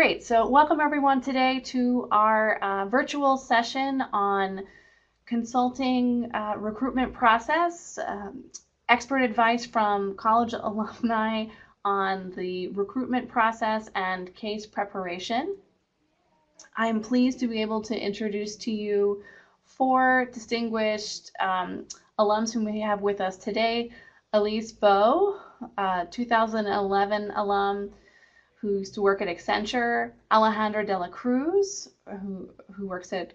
Great. So welcome everyone today to our virtual session on consulting recruitment process, expert advice from college alumni on the recruitment process and case preparation. I am pleased to be able to introduce to you four distinguished alums whom we have with us today. Elise Faux, 2011 alum, who used to work at Accenture, Alejandra de la Cruz, who works at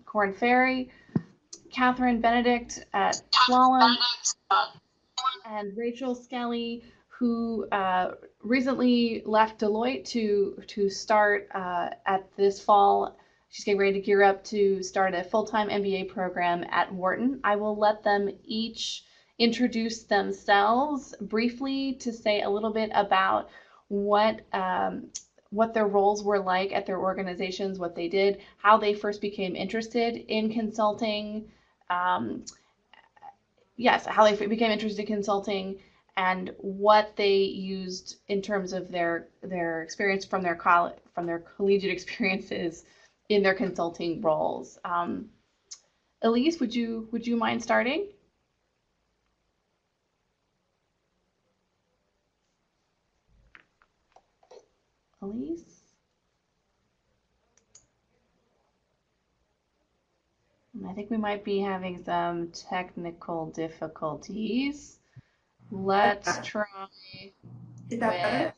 Korn Ferry, Catherine Benedict at Slalom, and Rachel Skelly, who recently left Deloitte to start at this fall. She's getting ready to gear up to start a full-time MBA program at Wharton. I will let them each introduce themselves briefly to say a little bit about what their roles were like at their organizations, what they did, how they first became interested in consulting, how they became interested in consulting, and what they used in terms of their experience from their collegiate experiences in their consulting roles. Elise, would you mind starting? Elise? I think we might be having some technical difficulties. Let's try Is that better?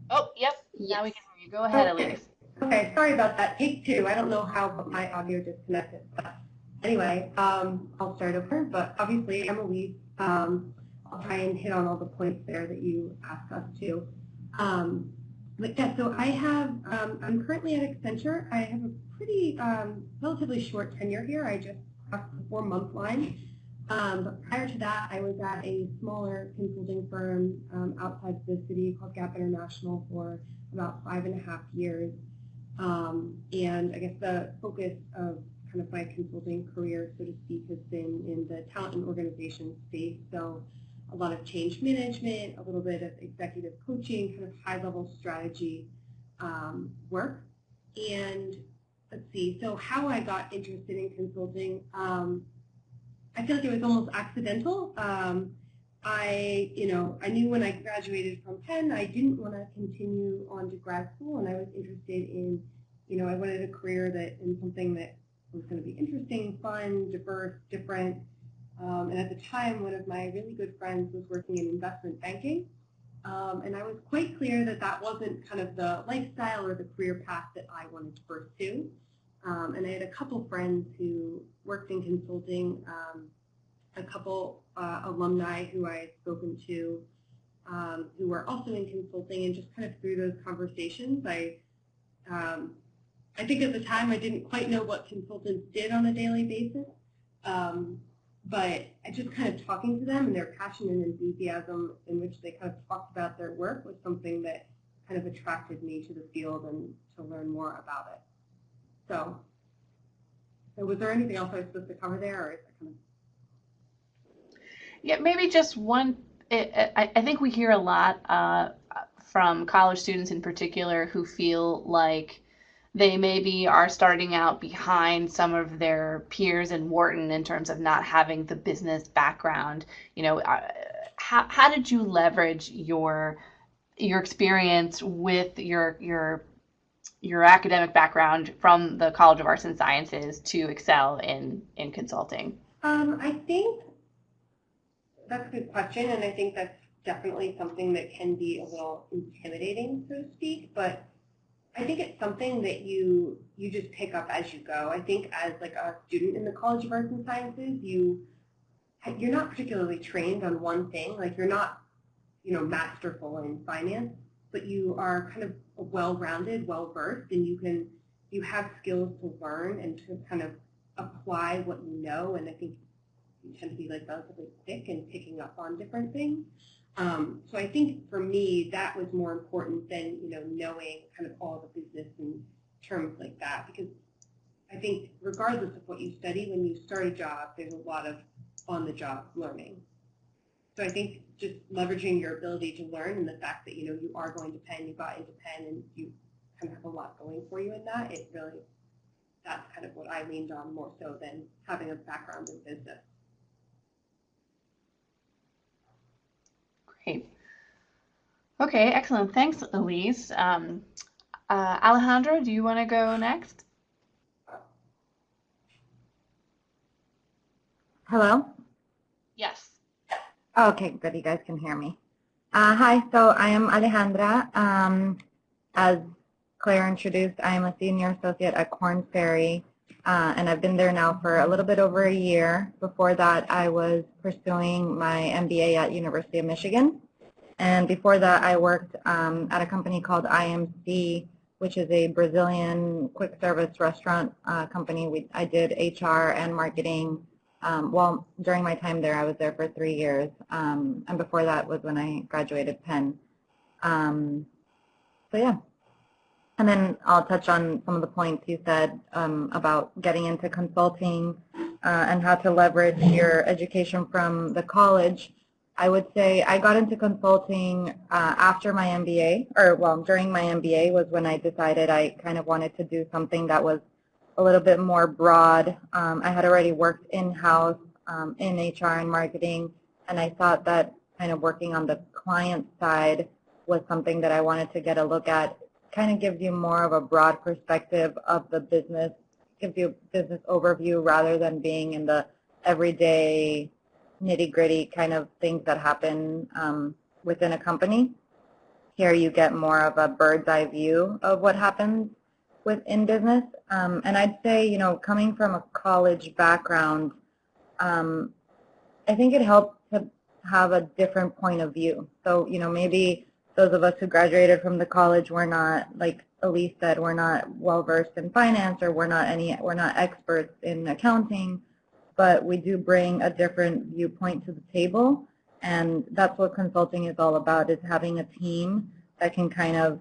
Oh, yep. Yes. Now we can hear you. Go ahead, Okay. Elise. Okay, sorry about that. Take two. I don't know how my audio disconnected. But anyway, I'll start over. But obviously, I'm Elise. I'll try and hit on all the points there that you asked us to. But yeah, so I'm currently at Accenture. I have a pretty relatively short tenure here. I just crossed the 4-month line. But prior to that, I was at a smaller consulting firm outside the city called Gap International for about 5.5 years. And I guess the focus of kind of my consulting career, so to speak, has been in the talent and organization space. So a lot of change management, a little bit of executive coaching, kind of high-level strategy work. And let's see, so how I got interested in consulting, I feel like it was almost accidental. I knew when I graduated from Penn, I didn't want to continue on to grad school, and I was interested in, I wanted a career in something that was going to be interesting, fun, diverse, different. And at the time, one of my really good friends was working in investment banking, and I was quite clear that that wasn't kind of the lifestyle or the career path that I wanted to pursue. And I had a couple friends who worked in consulting, a couple alumni who I had spoken to who were also in consulting, and just kind of through those conversations, I think at the time I didn't quite know what consultants did on a daily basis, but I just kind of talking to them and their passion and enthusiasm in which they kind of talked about their work was something that kind of attracted me to the field and to learn more about it. So was there anything else I was supposed to cover there, or is that kind of... Yeah, maybe just one. I think we hear a lot from college students in particular who feel like they maybe are starting out behind some of their peers in Wharton in terms of not having the business background. How did you leverage your experience with your academic background from the College of Arts and Sciences to excel in consulting? I think that's a good question, and I think that's definitely something that can be a little intimidating, so to speak, but I think it's something that you just pick up as you go. I think as like a student in the College of Arts and Sciences, you're not particularly trained on one thing. Like you're not, masterful in finance, but you are kind of well-rounded, well-versed, and you have skills to learn and to kind of apply what you know. And I think you tend to be like relatively quick in picking up on different things. So I think for me that was more important than knowing kind of all the business and terms like that, because I think regardless of what you study, when you start a job, there's a lot of on-the-job learning. So I think just leveraging your ability to learn and the fact that you are going to Penn, you got into Penn, and you a lot going for you in that. That's kind of what I leaned on more so than having a background in business. Great. Okay, excellent. Thanks, Elise. Alejandro, do you want to go next? Hello? Yes. Okay, good. You guys can hear me. Hi, so I am Alejandra. As Claire introduced, I am a senior associate at Korn Ferry, and I've been there now for a little bit over a year. Before that, I was pursuing my MBA at University of Michigan. And before that, I worked at a company called IMC, which is a Brazilian quick service restaurant company. I did HR and marketing. Well, during my time there, I was there for 3 years. And before that was when I graduated Penn. So yeah. And then I'll touch on some of the points you said about getting into consulting and how to leverage your education from the college. I would say I got into consulting after my MBA, or well, during my MBA was when I decided I kind of wanted to do something that was a little bit more broad. I had already worked in-house in HR and marketing, and I thought that kind of working on the client side was something that I wanted to get a look at. Kind of gives you more of a broad perspective of the business, gives you a business overview rather than being in the everyday nitty-gritty kind of things that happen within a company. Here you get more of a bird's eye view of what happens within business. And I'd say, you know, coming from a college background, I think it helps to have a different point of view. So, you know, maybe those of us who graduated from the college, we're not, like Elise said, we're not well-versed in finance, or we're not experts in accounting, but we do bring a different viewpoint to the table, and that's what consulting is all about, is having a team that can kind of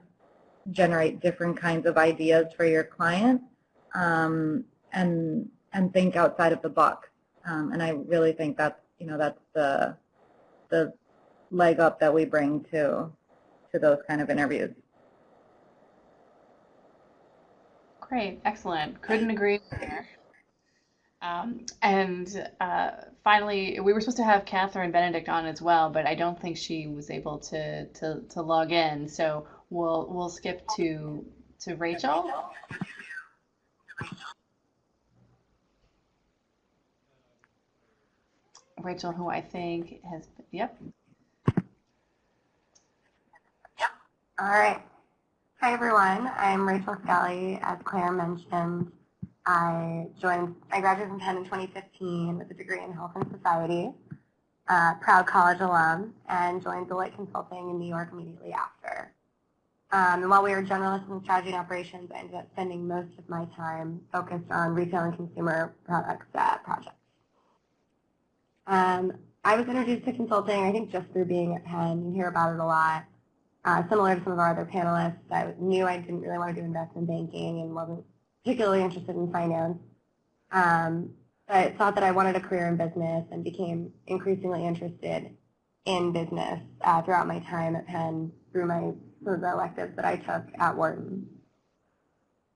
generate different kinds of ideas for your client and think outside of the box. And I really think that's, you know, that's the leg up that we bring to those kind of interviews. Great, excellent. Couldn't agree more. Finally, we were supposed to have Catherine Benedict on as well, but I don't think she was able to log in. So we'll skip to Rachel. Rachel, who I think has, yep. All right. Hi, everyone. I'm Rachel Scala. As Claire mentioned, I graduated from Penn in 2015 with a degree in Health and Society, proud college alum, and joined Deloitte Consulting in New York immediately after. And while we were generalists in strategy and operations, I ended up spending most of my time focused on retail and consumer products projects. I was introduced to consulting, I think, just through being at Penn. You hear about it a lot. Similar to some of our other panelists, I knew I didn't really want to do investment banking and wasn't particularly interested in finance. I thought that I wanted a career in business and became increasingly interested in business throughout my time at Penn through some of the electives that I took at Wharton.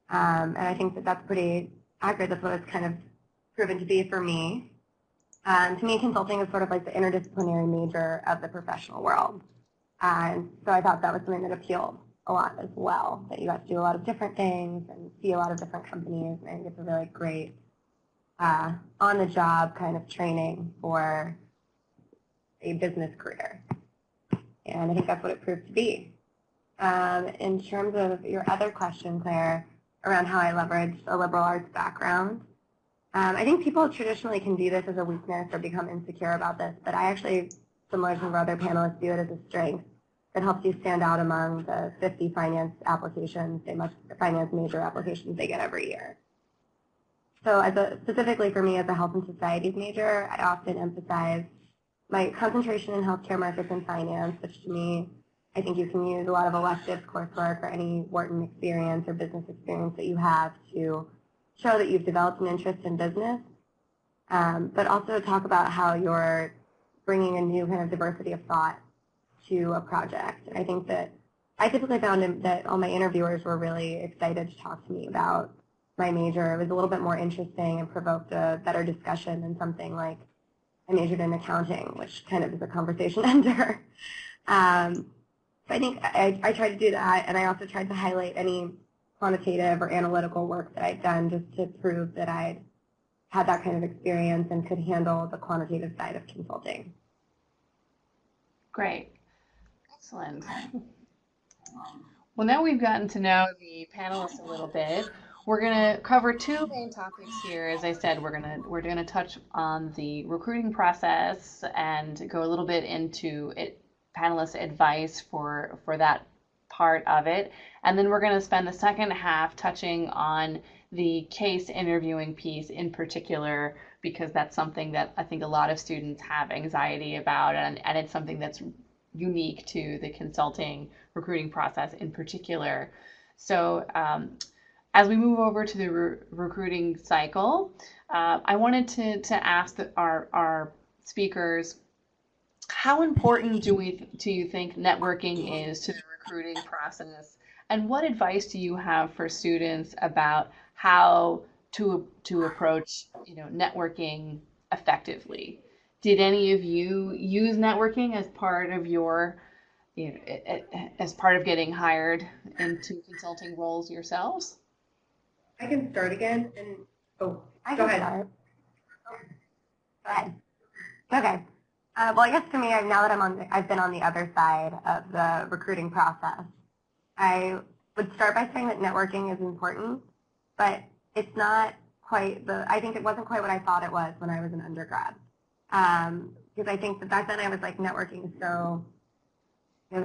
And I think that that's pretty accurate. That's what it's kind of proven to be for me. To me, consulting is sort of like the interdisciplinary major of the professional world. And so I thought that was something that appealed a lot as well, that you got to do a lot of different things and see a lot of different companies, and I think it's a really great on-the-job kind of training for a business career. And I think that's what it proved to be. In terms of your other question, Claire, around how I leveraged a liberal arts background, I think people traditionally can view this as a weakness or become insecure about this, but I actually, similar to some of our other panelists, view it as a strength that helps you stand out among the 50 finance applications, finance major applications they get every year. So specifically for me as a health and societies major, I often emphasize my concentration in healthcare markets and finance, which to me, I think you can use a lot of elective coursework or any Wharton experience or business experience that you have to show that you've developed an interest in business, but also talk about how you're bringing a new kind of diversity of thought to a project. And I think that I typically found that all my interviewers were really excited to talk to me about my major. It was a little bit more interesting and provoked a better discussion than something like I majored in accounting, which kind of is a conversation ender. So I think I tried to do that, and I also tried to highlight any quantitative or analytical work that I'd done just to prove that I'd had that kind of experience and could handle the quantitative side of consulting. Great. Excellent. Well, now we've gotten to know the panelists a little bit. We're going to cover two main topics here. As I said, we're going to touch on the recruiting process and go a little bit into panelist advice for that part of it. And then we're going to spend the second half touching on the case interviewing piece in particular, because that's something that I think a lot of students have anxiety about, and it's something that's unique to the consulting recruiting process in particular. So as we move over to the recruiting cycle, I wanted to ask our speakers, how important do you think networking is to the recruiting process, and what advice do you have for students about how to approach networking effectively? Did any of you use networking as part of your as part of getting hired into consulting roles yourselves? I can start again, and go ahead. Go ahead. Okay. Well, I guess for me, now that I've been on the other side of the recruiting process, I would start by saying that networking is important, but it's not quite I think it wasn't quite what I thought it was when I was an undergrad. Because I think that back then I was like, networking is so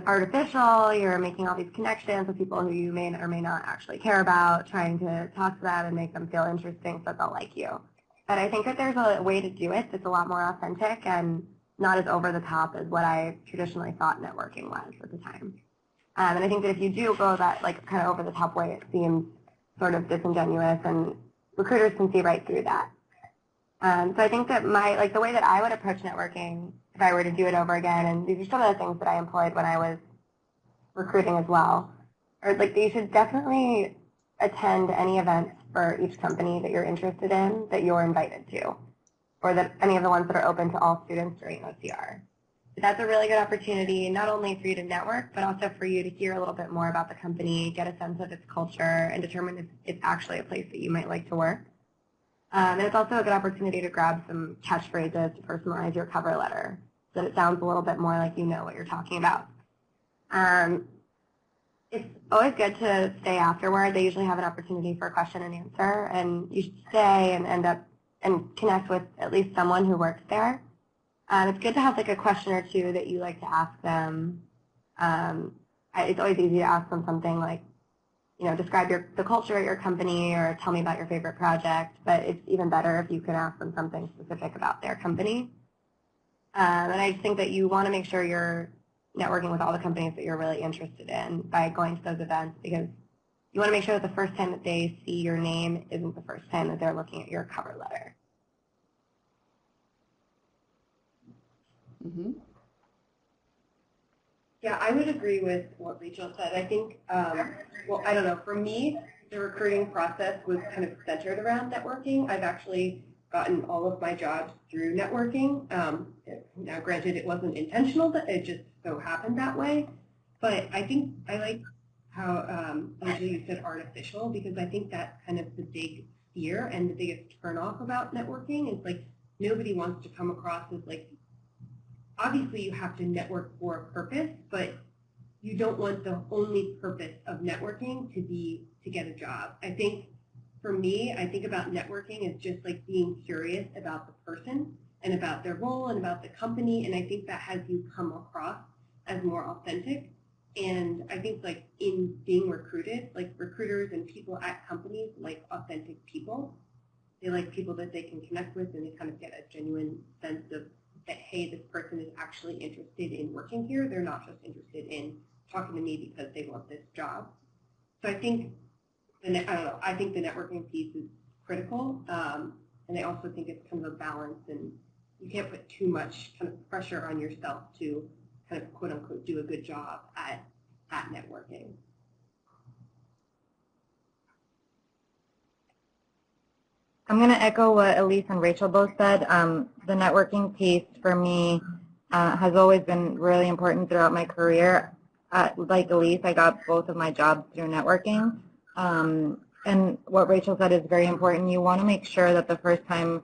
artificial, you're making all these connections with people who you may or may not actually care about, trying to talk to them and make them feel interesting so they'll like you. But I think that there's a way to do it that's a lot more authentic and not as over the top as what I traditionally thought networking was at the time. And I think that if you do go that kind of over the top way, it seems sort of disingenuous, and recruiters can see right through that. So I think that the way that I would approach networking, if I were to do it over again, and these are some of the things that I employed when I was recruiting as well, or that you should definitely attend any events for each company that you're interested in that you're invited to, or that any of the ones that are open to all students during OCR. That's a really good opportunity, not only for you to network, but also for you to hear a little bit more about the company, get a sense of its culture, and determine if it's actually a place that you might like to work. And it's also a good opportunity to grab some catchphrases to personalize your cover letter so that it sounds a little bit more like you know what you're talking about. It's always good to stay afterward. They usually have an opportunity for a question and answer, and you should stay and end up and connect with at least someone who works there. It's good to have a question or two that you like to ask them. It's always easy to ask them something like, describe the culture at your company, or tell me about your favorite project, but it's even better if you can ask them something specific about their company. And I just think that you want to make sure you're networking with all the companies that you're really interested in by going to those events, because you want to make sure that the first time that they see your name isn't the first time that they're looking at your cover letter. Mm-hmm. Yeah, I would agree with what Rachel said. I think, well, I don't know, for me, the recruiting process was kind of centered around networking. I've actually gotten all of my jobs through networking. Now, granted, it wasn't intentional, but it just so happened that way. But I think I like how, Angela, you said artificial, because I think that's kind of the big fear and the biggest turnoff about networking is nobody wants to come across as obviously you have to network for a purpose, but you don't want the only purpose of networking to be to get a job. I think for me, I think about networking as just being curious about the person and about their role and about the company, and I think that has you come across as more authentic. And I think in being recruited, recruiters and people at companies like authentic people. They like people that they can connect with, and they kind of get a genuine sense of that, hey, this person is actually interested in working here. They're not just interested in talking to me because they want this job. So I think, I think the networking piece is critical, and I also think it's kind of a balance, and you can't put too much kind of pressure on yourself to kind of quote unquote do a good job at at networking. I'm going to echo what Elise and Rachel both said. The networking piece for me has always been really important throughout my career. Like Elise, I got both of my jobs through networking. And what Rachel said is very important. You want to make sure that the first time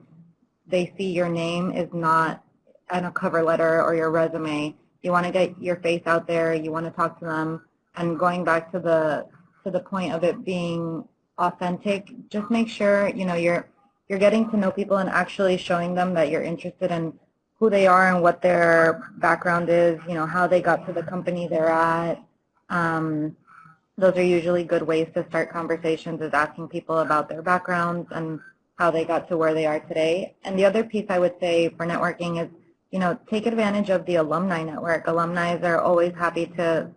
they see your name is not on a cover letter or your resume. You want to get your face out there. You want to talk to them. And going back to the point of it being authentic, just make sure you're getting to know people and actually showing them that you're interested in who they are and what their background is, how they got to the company they're at. Those are usually good ways to start conversations, is asking people about their backgrounds and how they got to where they are today. And the other piece I would say for networking is, take advantage of the alumni network. Alumni are always happy to,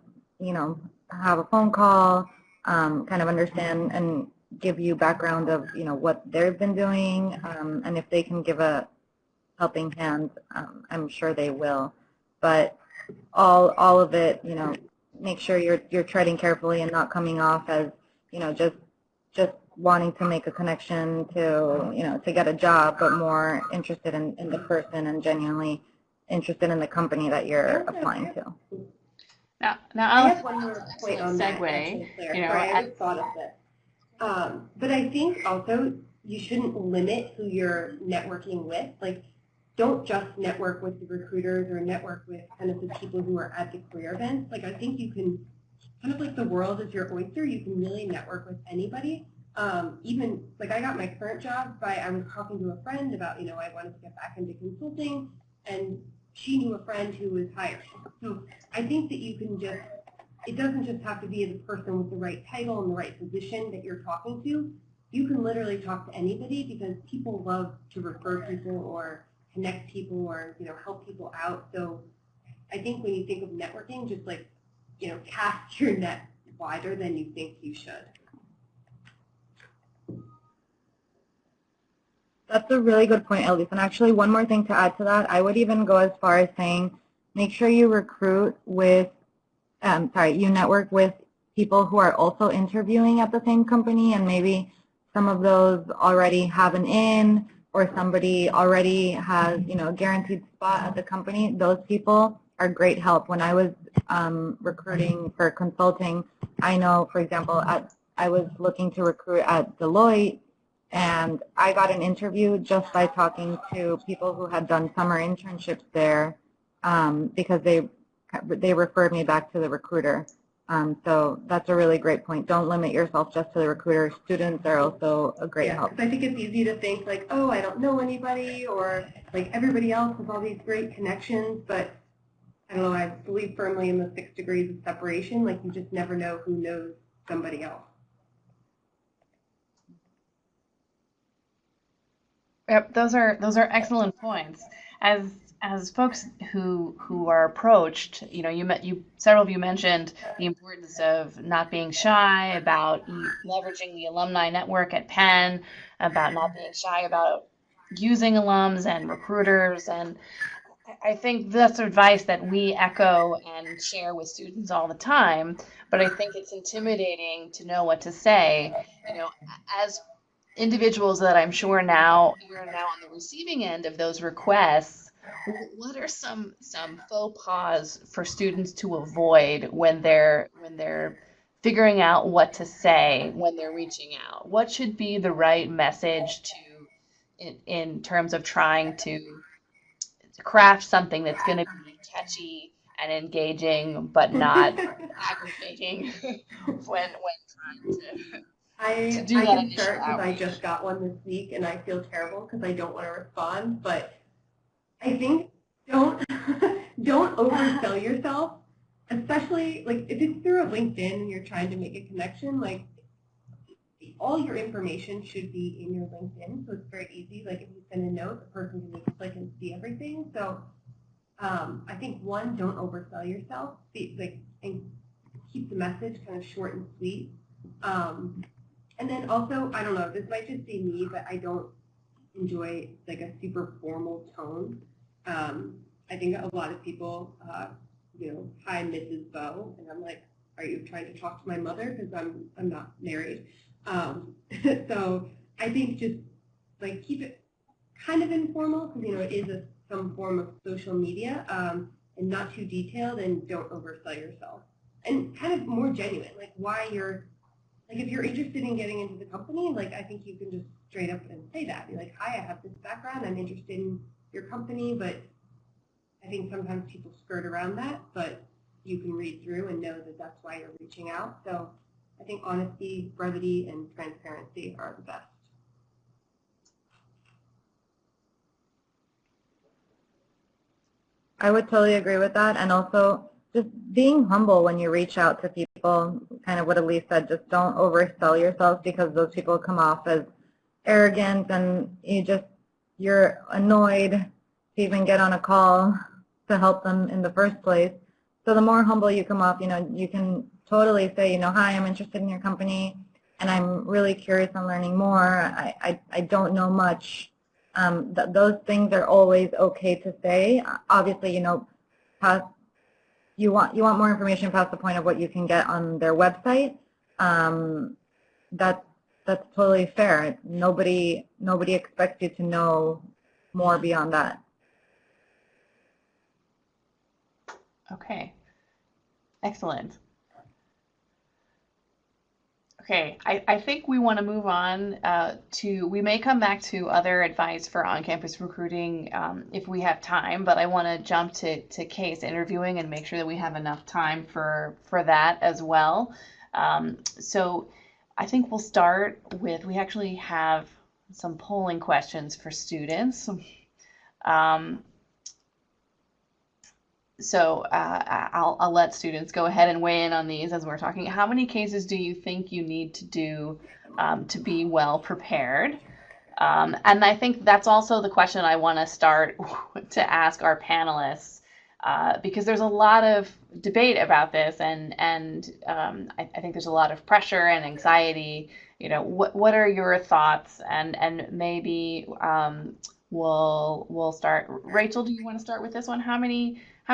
have a phone call, kind of understand and give you background of, what they've been doing. And if they can give a helping hand, I'm sure they will. But all of it, make sure you're treading carefully and not coming off as, just wanting to make a connection to get a job, but more interested in the person and genuinely interested in the company that you're applying to. Now I have one more point on that. Segue. Actually, Claire. Sorry, I just thought of this. But I think also you shouldn't limit who you're networking with. Like, don't just network with the recruiters or network with kind of the people who are at the career events. Like, I think you can, kind of like the world is your oyster, you can really network with anybody. Even, like, I got my current job I was talking to a friend about, I wanted to get back into consulting, and she knew a friend who was hired. So I think that you can just, it doesn't just have to be the person with the right title and the right position that you're talking to. You can literally talk to anybody because people love to refer people or connect people or, help people out. So I think when you think of networking, just like, cast your net wider than you think you should. That's a really good point, Elise. And actually, one more thing to add to that, I would even go as far as saying, make sure you recruit with, you network with people who are also interviewing at the same company, and maybe some of those already have an in, or somebody already has, a guaranteed spot at the company. Those people are great help. When I was recruiting for consulting, I know, for example, I was looking to recruit at Deloitte, and I got an interview just by talking to people who had done summer internships there, because they referred me back to the recruiter. So that's a really great point. Don't limit yourself just to the recruiter. Students are also a great help. I think it's easy to think like, oh, I don't know anybody, or like everybody else has all these great connections, but I don't know, I believe firmly in the 6 degrees of separation. Like, you just never know who knows somebody else. Yep, those are excellent points. As folks who are approached, several of you mentioned the importance of not being shy, about leveraging the alumni network at Penn, about not being shy about using alums and recruiters, and I think that's advice that we echo and share with students all the time, but I think it's intimidating to know what to say. As individuals that I'm sure you're now on the receiving end of those requests, what are some faux pas for students to avoid when they're figuring out what to say when they're reaching out? What should be the right message in terms of trying to craft something that's going to be catchy and engaging, but not aggravating when trying to I do that can initial start because I outreach. just got one this week and I feel terrible because I don't want to respond, but I think don't oversell yourself, especially like if it's through a LinkedIn and you're trying to make a connection. Like, all your information should be in your LinkedIn, so it's very easy. Like, if you send a note, the person can just click and see everything. So I think, one, don't oversell yourself. And keep the message kind of short and sweet. And then also, I don't know, this might just be me, but I don't enjoy like a super formal tone. I think a lot of people, hi, Mrs. Bo, and I'm like, are you trying to talk to my mother? Because I'm not married. So I think just like keep it kind of informal, because it is some form of social media, and not too detailed, and don't oversell yourself. And kind of more genuine, like why you're, like if you're interested in getting into the company, like I think you can just straight up and say that. Be like, hi, I have this background, I'm interested in your company, but I think sometimes people skirt around that, but you can read through and know that that's why you're reaching out. So I think honesty, brevity, and transparency are the best. I would totally agree with that, and also just being humble when you reach out to people, kind of what Elise said, just don't oversell yourself, because those people come off as arrogant, and you're annoyed to even get on a call to help them in the first place. So the more humble you come off, you can totally say, hi, I'm interested in your company, and I'm really curious on learning more. I don't know much. Those things are always okay to say. Obviously, past, you want more information past the point of what you can get on their website. That's totally fair. Nobody expects you to know more beyond that. Okay, excellent. Okay, I think we want to move on we may come back to other advice for on-campus recruiting if we have time, but I want to jump to case interviewing and make sure that we have enough time for that as well. So I think we'll start with, we actually have some polling questions for students. So I'll let students go ahead and weigh in on these as we're talking. How many cases do you think you need to do to be well prepared? And I think that's also the question I want to start to ask our panelists, because there's a lot of debate about this, and I think there's a lot of pressure and anxiety. What are your thoughts? And maybe we'll start. Rachel, do you want to start with this one? How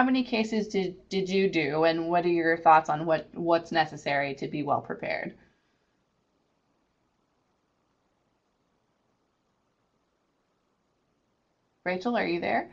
many cases did you do, and what are your thoughts on what's necessary to be well prepared? Rachel, are you there?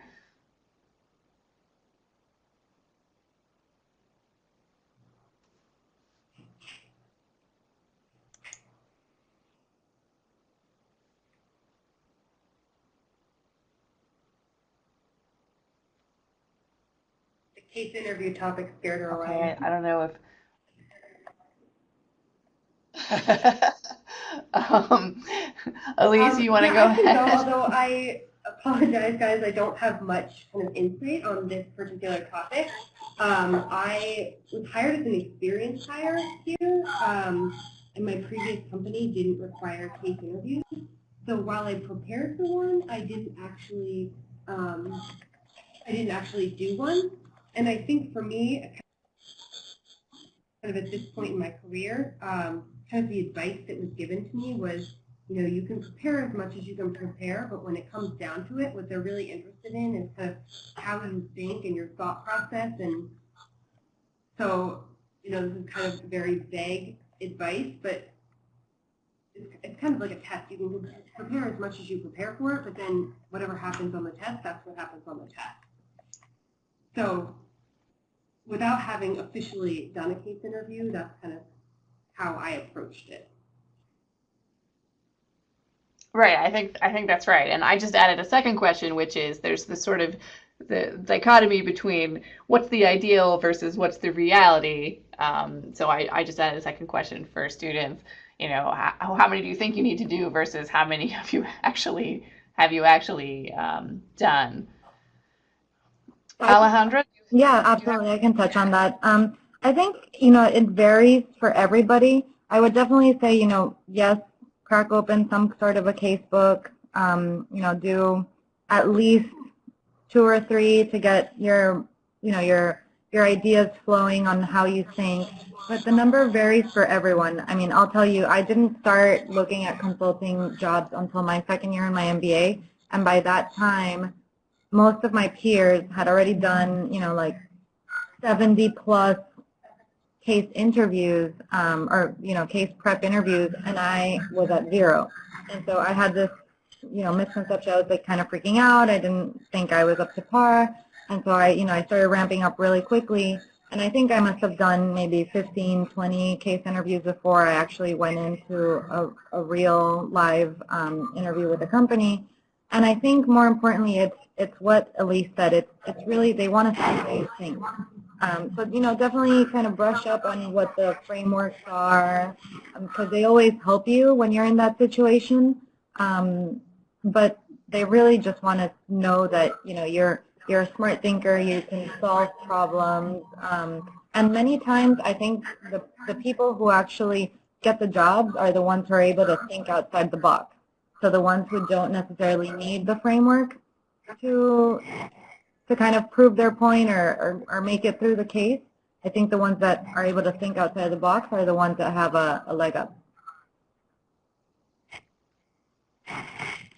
Case interview topic scared her away. Okay, I don't know if Elise, you want to go ahead? Although I apologize, guys, I don't have much kind of insight on this particular topic. I was hired as an experienced hire here, and my previous company didn't require case interviews. So while I prepared for one, I didn't actually do one. And I think for me, kind of at this point in my career, kind of the advice that was given to me was, you can prepare as much as you can prepare, but when it comes down to it, what they're really interested in is kind of how you think and your thought process. And so, this is kind of very vague advice, but it's kind of like a test. You can prepare as much as you prepare for it, but then whatever happens on the test, that's what happens on the test. So without having officially done a case interview, that's kind of how I approached it. Right, I think that's right. And I just added a second question, which is there's this sort of the dichotomy between what's the ideal versus what's the reality. So I just added a second question for students. How many do you think you need to do versus how many have you actually done? Alejandra? Yeah, absolutely. I can touch on that. I think, it varies for everybody. I would definitely say, yes, crack open some sort of a casebook, do at least 2 or 3 to get your ideas flowing on how you think. But the number varies for everyone. I mean, I'll tell you, I didn't start looking at consulting jobs until my second year in my MBA. And by that time, most of my peers had already done, like 70 plus case interviews or, case prep interviews, and I was at 0. And so I had this, misconception. I was like kind of freaking out. I didn't think I was up to par. And so I started ramping up really quickly. And I think I must have done maybe 15, 20 case interviews before I actually went into a real live interview with a company. And I think more importantly, it's what Elise said. It's really, they want to see how you think. So, definitely kind of brush up on what the frameworks are, because they always help you when you're in that situation. But they really just want to know that, you're a smart thinker, you can solve problems. And many times I think the people who actually get the jobs are the ones who are able to think outside the box. So the ones who don't necessarily need the framework to kind of prove their point or make it through the case, I think the ones that are able to think outside the box are the ones that have a leg up.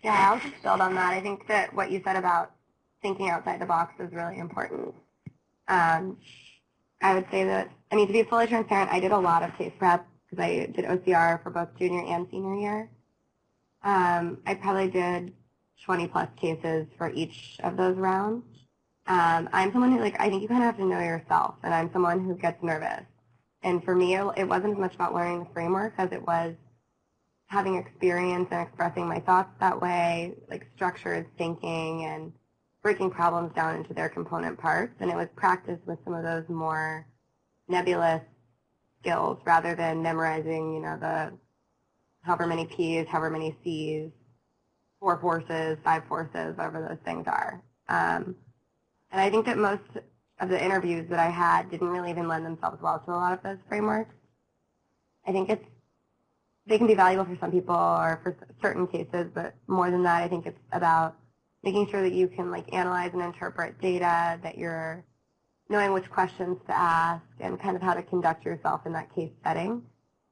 Yeah, I'll just build on that. I think that what you said about thinking outside the box is really important. I would say that, to be fully transparent, I did a lot of case prep because I did OCR for both junior and senior year. I probably did 20 plus cases for each of those rounds. I'm someone who, I think you kind of have to know yourself, and I'm someone who gets nervous. And for me, it wasn't as much about learning the framework as it was having experience and expressing my thoughts that way, structured thinking and breaking problems down into their component parts. And it was practice with some of those more nebulous skills rather than memorizing, the however many P's, however many C's, 4 forces, 5 forces, whatever those things are. And I think that most of the interviews that I had didn't really even lend themselves well to a lot of those frameworks. I think they can be valuable for some people or for certain cases, but more than that, I think it's about making sure that you can analyze and interpret data, that you're knowing which questions to ask, and kind of how to conduct yourself in that case setting.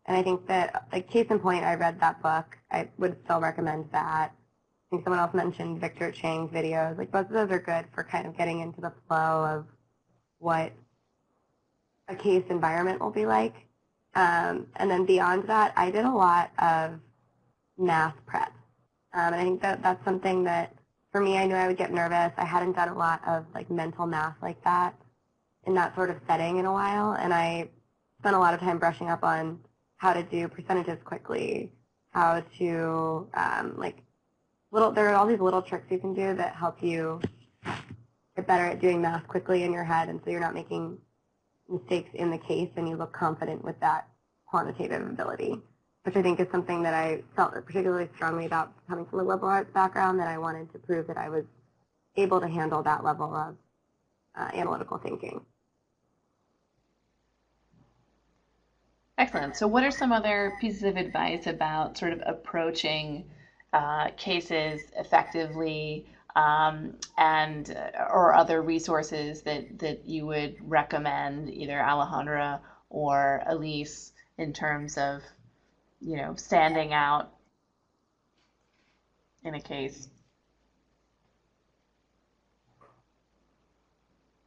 And I think that, case in point, I read that book. I would still recommend that. I think someone else mentioned Victor Chang's videos. Both of those are good for kind of getting into the flow of what a case environment will be like. And then beyond that, I did a lot of math prep. And I think that that's something that, for me, I knew I would get nervous. I hadn't done a lot of mental math like that in that sort of setting in a while. And I spent a lot of time brushing up on how to do percentages quickly, how to, there are all these little tricks you can do that help you get better at doing math quickly in your head, and so you're not making mistakes in the case and you look confident with that quantitative ability, which I think is something that I felt particularly strongly about coming from a liberal arts background, that I wanted to prove that I was able to handle that level of analytical thinking. Excellent. So what are some other pieces of advice about sort of approaching cases effectively, and or other resources that you would recommend, either Alejandra or Elise, in terms of standing out in a case?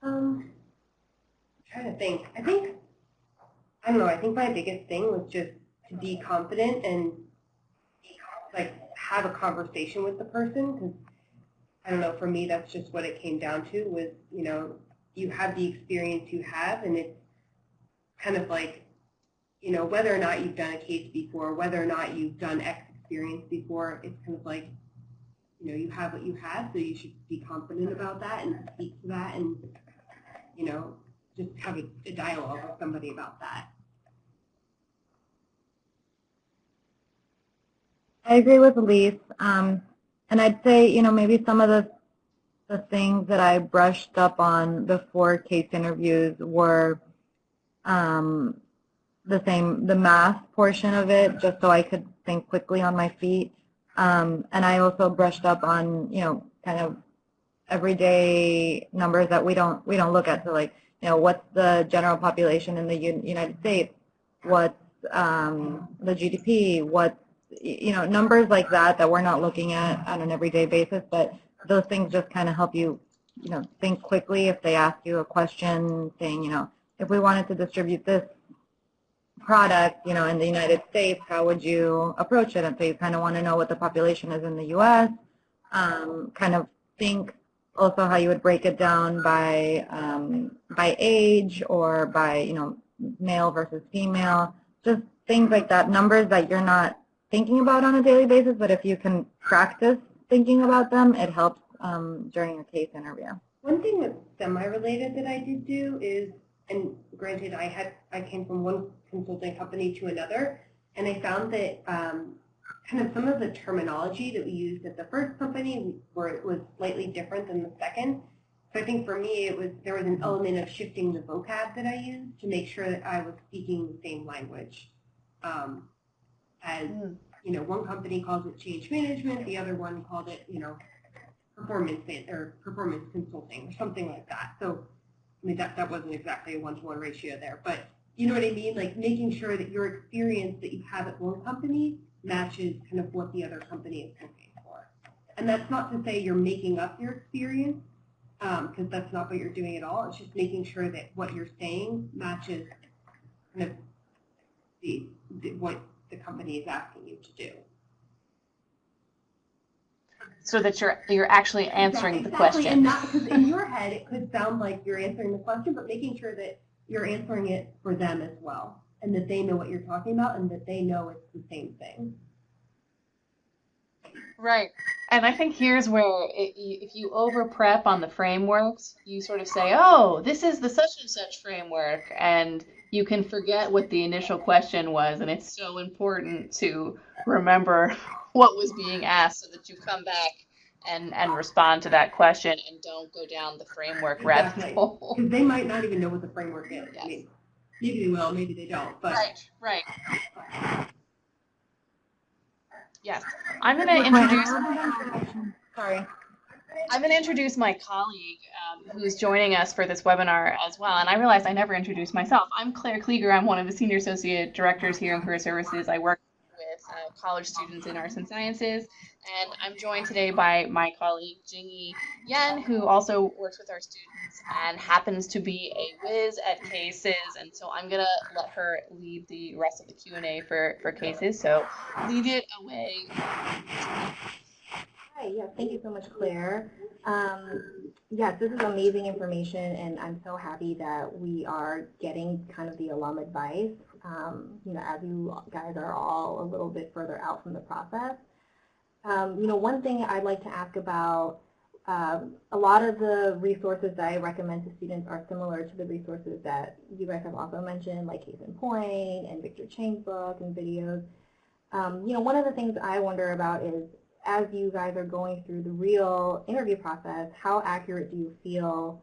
I'm trying to think. I don't know, I think my biggest thing was just to be confident and have a conversation with the person, because I don't know, for me that's just what it came down to was, you have the experience you have, and it's kind of whether or not you've done a case before, whether or not you've done X experience before, it's kind of you have what you have, so you should be confident about that and speak to that, and, just have a dialogue with somebody about that. I agree with Elise, and I'd say, maybe some of the things that I brushed up on before case interviews were the math portion of it, just so I could think quickly on my feet, and I also brushed up on, kind of everyday numbers that we don't look at, so what's the general population in the United States, what's the GDP, what's numbers like that we're not looking at on an everyday basis, but those things just kind of help you, think quickly if they ask you a question saying, if we wanted to distribute this product, you know, in the United States, how would you approach it? And so you kind of want to know what the population is in the U.S., kind of think also how you would break it down by age or by, you know, male versus female, just things like that, numbers that you're not thinking about on a daily basis, but if you can practice thinking about them, it helps during a case interview. One thing that's semi-related that I did do is, and granted I came from one consulting company to another, and I found that kind of some of the terminology that we used at the first company was slightly different than the second. So I think for me there was an element of shifting the vocab that I used to make sure that I was speaking the same language. As you know, one company calls it change management, the other one called it, you know, performance consulting or something like that. So I mean that wasn't exactly a 1-to-1 ratio there, but you know what I mean? Like making sure that your experience that you have at one company matches kind of what the other company is looking for. And that's not to say you're making up your experience, because that's not what you're doing at all. It's just making sure that what you're saying matches kind of what the company is asking you to do. So that you're actually answering the question. And not because in your head it could sound like you're answering the question, but making sure that you're answering it for them as well, and that they know what you're talking about and that they know it's the same thing. Right. And I think here's where if you over prep on the frameworks, you sort of say, oh, this is the such and such framework, and you can forget what the initial question was, and it's so important to remember what was being asked so that you come back and respond to that question and don't go down the framework rabbit hole. Because they might not even know what the framework is. Yes. I mean, maybe they will, maybe they don't. But Right. Yes. I'm going to introduce. Sorry. I'm going to introduce my colleague who's joining us for this webinar as well. And I realized I never introduced myself. I'm Claire Klieger. I'm one of the Senior Associate Directors here in Career Services. I work with college students in arts and sciences. And I'm joined today by my colleague, Jingyi Yen, who also works with our students and happens to be a whiz at cases. And so I'm going to let her lead the rest of the Q&A for cases. So lead it away. Hi, yes, thank you so much, Claire. Yes, this is amazing information, and I'm so happy that we are getting kind of the alum advice, you know, as you guys are all a little bit further out from the process. You know, one thing I'd like to ask about, a lot of the resources that I recommend to students are similar to the resources that you guys have also mentioned, like Case in Point and Victor Chang's book and videos. You know, one of the things I wonder about is, as you guys are going through the real interview process, how accurate do you feel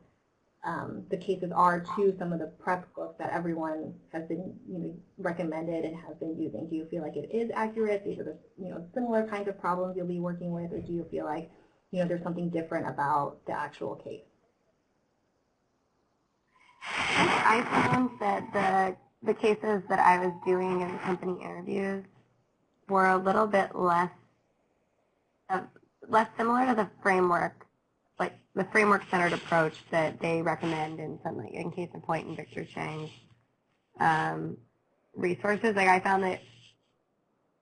the cases are to some of the prep books that everyone has been, you know, recommended and has been using? Do you feel like it is accurate? These are the, you know, similar kinds of problems you'll be working with, or do you feel like, you know, there's something different about the actual case? I found that the cases that I was doing in the company interviews were a little bit less similar to the framework, like the framework-centered approach that they recommend in some, like in Case in Point and Victor Chang's resources. Like I found that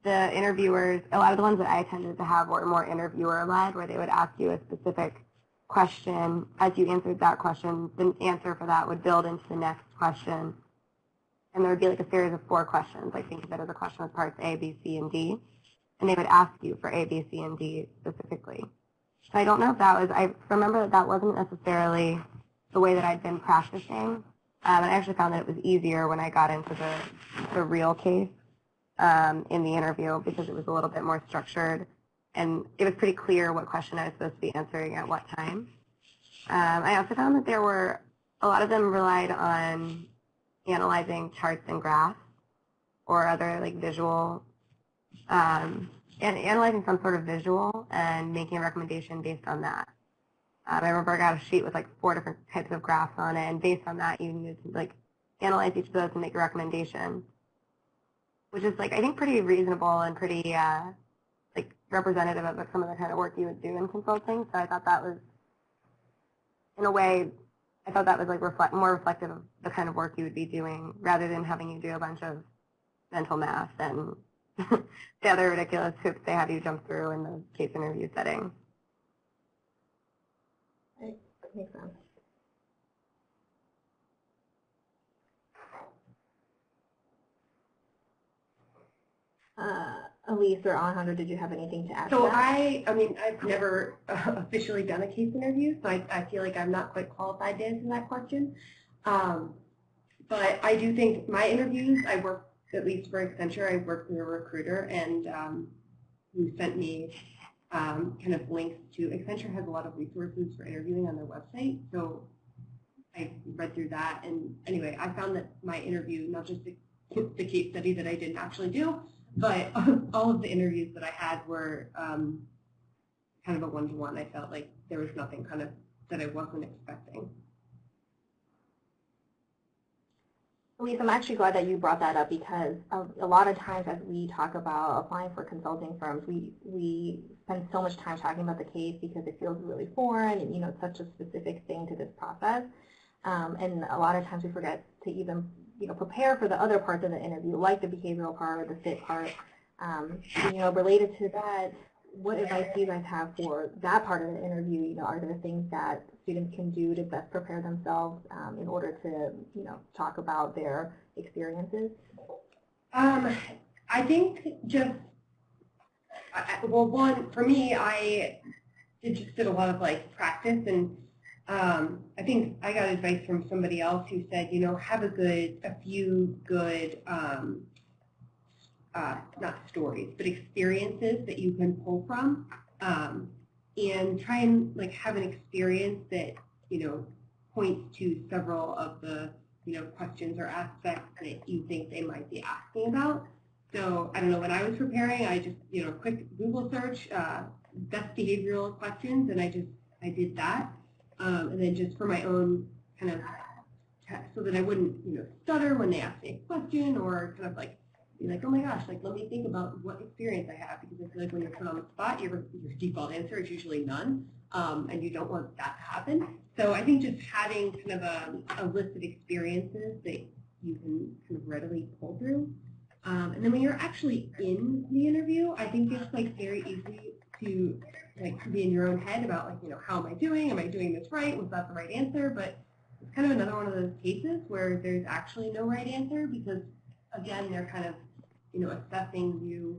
the interviewers, a lot of the ones that I tended to have were more interviewer-led, where they would ask you a specific question. As you answered that question, the answer for that would build into the next question. And there would be like a series of 4 questions. Like think of it as a question with parts A, B, C, and D. And they would ask you for A, B, C, and D specifically. So I don't know if that was, I remember that wasn't necessarily the way that I'd been practicing. And I actually found that it was easier when I got into the real case in the interview, because it was a little bit more structured. And it was pretty clear what question I was supposed to be answering at what time. I also found that there were, a lot of them relied on analyzing charts and graphs or other like visual and analyzing some sort of visual and making a recommendation based on that. I remember I got a sheet with like 4 different types of graphs on it, and based on that you needed to like analyze each of those and make a recommendation, which is like I think pretty reasonable and pretty like representative of some of the kind of work you would do in consulting. So I thought that was, in a way, I thought that was like more reflective of the kind of work you would be doing, rather than having you do a bunch of mental math and the other ridiculous hoops they have you jump through in the case interview setting. That makes sense. Elise or Alejandro, did you have anything to add to So that? I mean, I've never officially done a case interview, so I feel like I'm not quite qualified to answer that question. But I do think my interviews, I work, at least for Accenture, I worked with a recruiter, and who sent me kind of links to, Accenture has a lot of resources for interviewing on their website, so I read through that, and anyway, I found that my interview, not just the case study that I didn't actually do, but all of the interviews that I had were kind of a one-to-one. I felt like there was nothing kind of that I wasn't expecting. Elise, I'm actually glad that you brought that up because a lot of times as we talk about applying for consulting firms, we spend so much time talking about the case because it feels really foreign and, you know, it's such a specific thing to this process. And a lot of times we forget to even, you know, prepare for the other parts of the interview, like the behavioral part or the fit part. You know, related to that, what advice do you guys have for that part of the interview? You know, are there things that students can do to best prepare themselves in order to, you know, talk about their experiences? I think just, well, one, for me, I just did a lot of like practice, and I think I got advice from somebody else who said, you know, have a few good, not stories, but experiences that you can pull from, and try and like have an experience that, you know, points to several of the, you know, questions or aspects that you think they might be asking about. So I don't know, when I was preparing, I just, you know, quick Google search, best behavioral questions, and I did that. And then just for my own kind of, so that I wouldn't, you know, stutter when they ask me a question, or kind of like, be like, oh my gosh, like let me think about what experience I have, because I feel like when you're put on the spot, your default answer is usually none, and you don't want that to happen. So I think just having kind of a list of experiences that you can kind of readily pull through. And then when you're actually in the interview, I think it's like very easy to like be in your own head about like, you know, how am I doing? Am I doing this right? Was that the right answer? But it's kind of another one of those cases where there's actually no right answer, because again, they're kind of, you know, assessing you,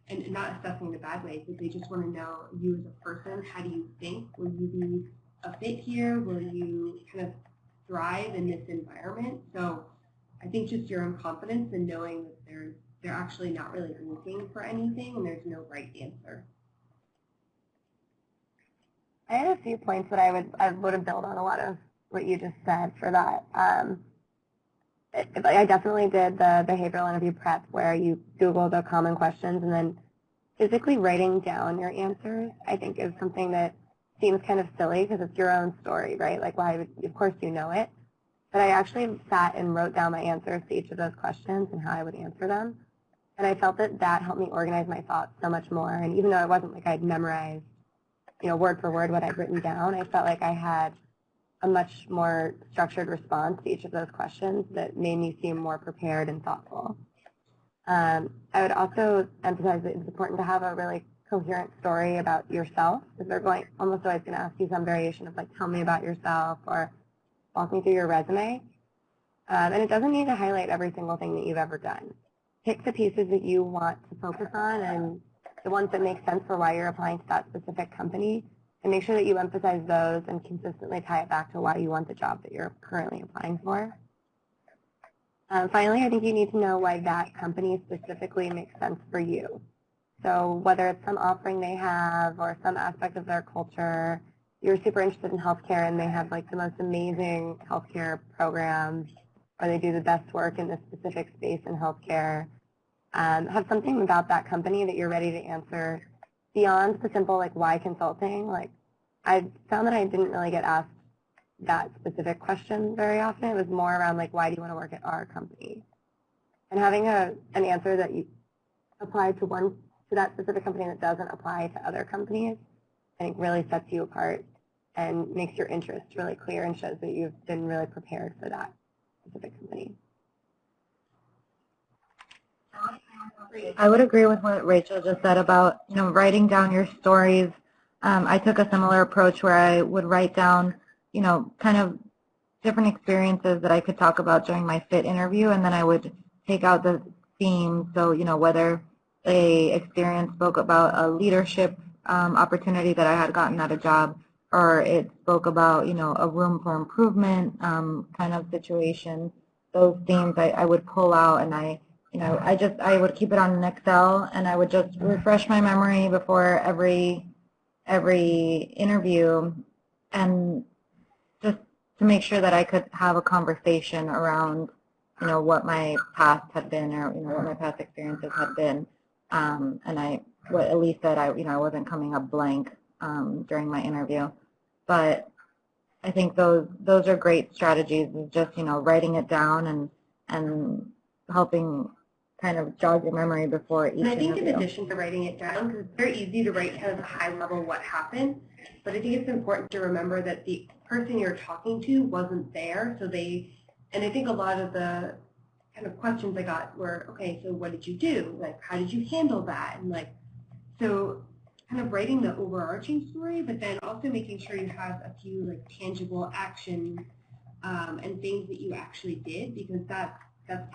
and not assessing in a bad way, but they just want to know you as a person. How do you think? Will you be a fit here? Will you kind of thrive in this environment? So I think just your own confidence and knowing that they're actually not really looking for anything and there's no right answer. I had a few points that I would have built on a lot of what you just said for that. I definitely did the behavioral interview prep where you Google the common questions, and then physically writing down your answers, I think, is something that seems kind of silly because it's your own story, right? Like, why? Of course you know it. But I actually sat and wrote down my answers to each of those questions and how I would answer them. And I felt that that helped me organize my thoughts so much more. And even though it wasn't like I'd memorized, you know, word for word what I'd written down, I felt like I had a much more structured response to each of those questions that made me seem more prepared and thoughtful. I would also emphasize that it's important to have a really coherent story about yourself, because they're almost always going to ask you some variation of like, tell me about yourself, or walk me through your resume. And it doesn't need to highlight every single thing that you've ever done. Pick the pieces that you want to focus on and the ones that make sense for why you're applying to that specific company, and make sure that you emphasize those and consistently tie it back to why you want the job that you're currently applying for. Finally, I think you need to know why that company specifically makes sense for you. So whether it's some offering they have or some aspect of their culture, you're super interested in healthcare and they have like the most amazing healthcare programs, or they do the best work in this specific space in healthcare. Have something about that company that you're ready to answer beyond the simple like why consulting. Like, I found that I didn't really get asked that specific question very often. It was more around like, why do you want to work at our company? And having an answer that you apply to that specific company that doesn't apply to other companies, I think really sets you apart and makes your interest really clear and shows that you've been really prepared for that specific company. I would agree with what Rachel just said about, writing down your stories. I took a similar approach where I would write down, kind of different experiences that I could talk about during my fit interview, and then I would take out the themes. So, whether a experience spoke about a leadership opportunity that I had gotten at a job, or it spoke about, a room for improvement kind of situation. Those themes I would pull out, and I would keep it on an Excel, and I would just refresh my memory before every interview, and just to make sure that I could have a conversation around, what my past had been, or what my past experiences had been, and what Elise said, I wasn't coming up blank during my interview, but I think those are great strategies. Is just writing it down and helping kind of jog your memory before each interview. And I think in addition to writing it down, because it's very easy to write kind of a high level what happened, but I think it's important to remember that the person you're talking to wasn't there, and I think a lot of the kind of questions I got were, okay, so what did you do? Like, how did you handle that? And so kind of writing the overarching story, but then also making sure you have a few tangible actions and things that you actually did, because that's